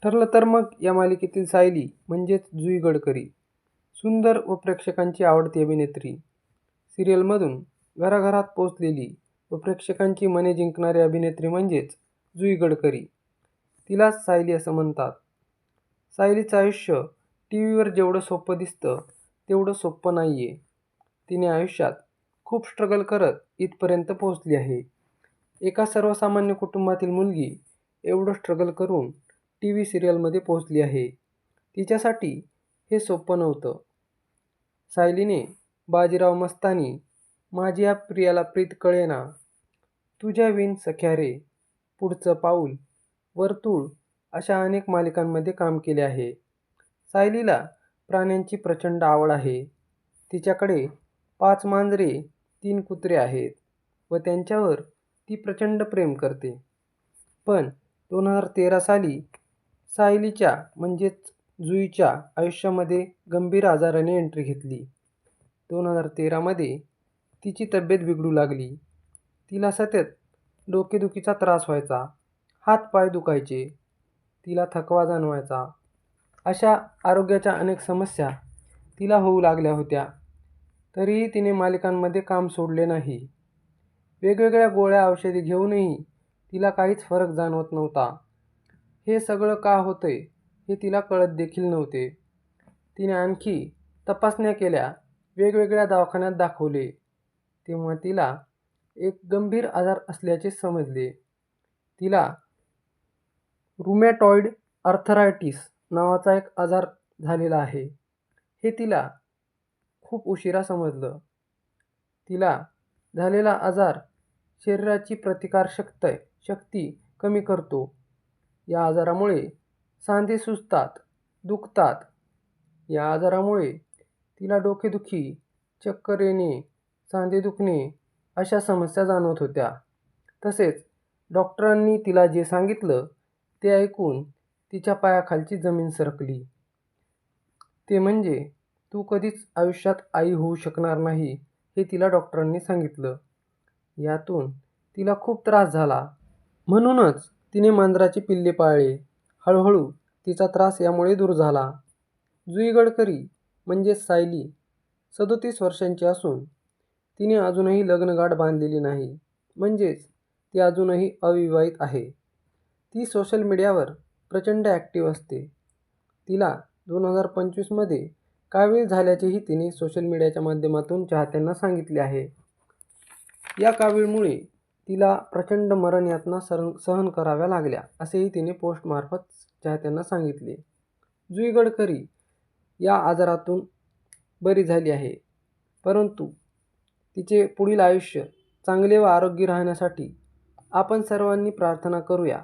ठरलं तर मग या मालिकेतील सायली म्हणजेच जुई गडकरी, सुंदर व प्रेक्षकांची आवडती अभिनेत्री. सिरियलमधून घराघरात पोचलेली व प्रेक्षकांची मने जिंकणारी अभिनेत्री म्हणजेच जुई गडकरी. तिलाच सायली असं म्हणतात. सायलीचं आयुष्य टीव्हीवर जेवढं सोपं दिसतं तेवढं सोपं नाही आहे. तिने आयुष्यात खूप स्ट्रगल करत इथपर्यंत पोहोचली आहे. एका सर्वसामान्य कुटुंबातील मुलगी एवढं स्ट्रगल करून टीव्ही सिरियलमध्ये पोहोचली आहे. तिच्यासाठी हे सोपं नव्हतं. सायलीने बाजीराव मस्तानी, माझी प्रियाला प्रीत कळेना, तुझ्या विण सख्या रे, पुढचं पाऊल, वर्तुळ अशा अनेक मालिकांमध्ये काम केले आहे. सायलीला प्राण्यांची प्रचंड आवड आहे. तिच्याकडे 5 मांजरे, 3 कुत्रे आहेत व त्यांच्यावर ती प्रचंड प्रेम करते. पण 2013 साली सायलीच्या म्हणजेच जुईच्या आयुष्यामध्ये गंभीर आजाराने एंट्री घेतली. 2013 मध्ये तिची तब्येत बिघडू लागली. तिला सतत डोकेदुखीचा त्रास व्हायचा, हातपाय दुखायचे, तिला थकवा जाणवायचा. अशा आरोग्याच्या अनेक समस्या तिला होऊ लागल्या होत्या. तरीही तिने मालिकांमध्ये काम सोडले नाही. वेगवेगळ्या गोळ्या औषधे घेऊनही तिला काहीच फरक जाणवत नव्हता. हे सगळं का होतंय हे तिला कळत देखील नव्हते. तिने आणखी तपासण्या केल्या, वेगवेगळ्या दवाखान्यात दाखवले, तेव्हा तिला एक गंभीर आजार असल्याचे समजले. तिला रुमॅटॉइड आर्थरायटिस नावाचा एक आजार झालेला आहे. हे तिला खूप उशिरा समजलं. तिला झालेला आजार शरीराची प्रतिकारशक्ती कमी करतो. या आजारामुळे सांधे सुजतात, दुखतात. या आजारामुळे तिला डोकेदुखी, चक्कर येणे, सांधे दुखणे अशा समस्या जाणवत होत्या. तसेच डॉक्टरांनी तिला जे सांगितलं ते ऐकून तिच्या पायाखालची जमीन सरकली. ते म्हणजे तू कधीच आयुष्यात आई होऊ शकणार नाही हे तिला डॉक्टरांनी सांगितलं. यातून तिला खूप त्रास झाला. म्हणूनच तिने मांजराची पिल्ले पाळली. हळूहळू तिचा त्रास यामुळे दूर झाला. जुई गडकरी म्हणजेच सायली 37 वर्षांची असून तिने अजूनही लग्नगाठ बांधलेली नाही. म्हणजेच ती अजूनही अविवाहित आहे. ती सोशल मीडियावर प्रचंड ॲक्टिव्ह असते. तिला 2025 मध्ये कावीळ झाल्याचेही तिने सोशल मीडियाच्या माध्यमातून चाहत्यांना सांगितले आहे. या कावीळमुळे तिला प्रचंड मरण यातना सहन कराव्या लागल्या असेही तिने पोस्टमार्फत चाहत्यांना सांगितले. जुई गडकरी या आजारातून बरी झाली आहे. परंतु तिचे पुढील आयुष्य चांगले व आरोग्य राहण्यासाठी आपण सर्वांनी प्रार्थना करूया.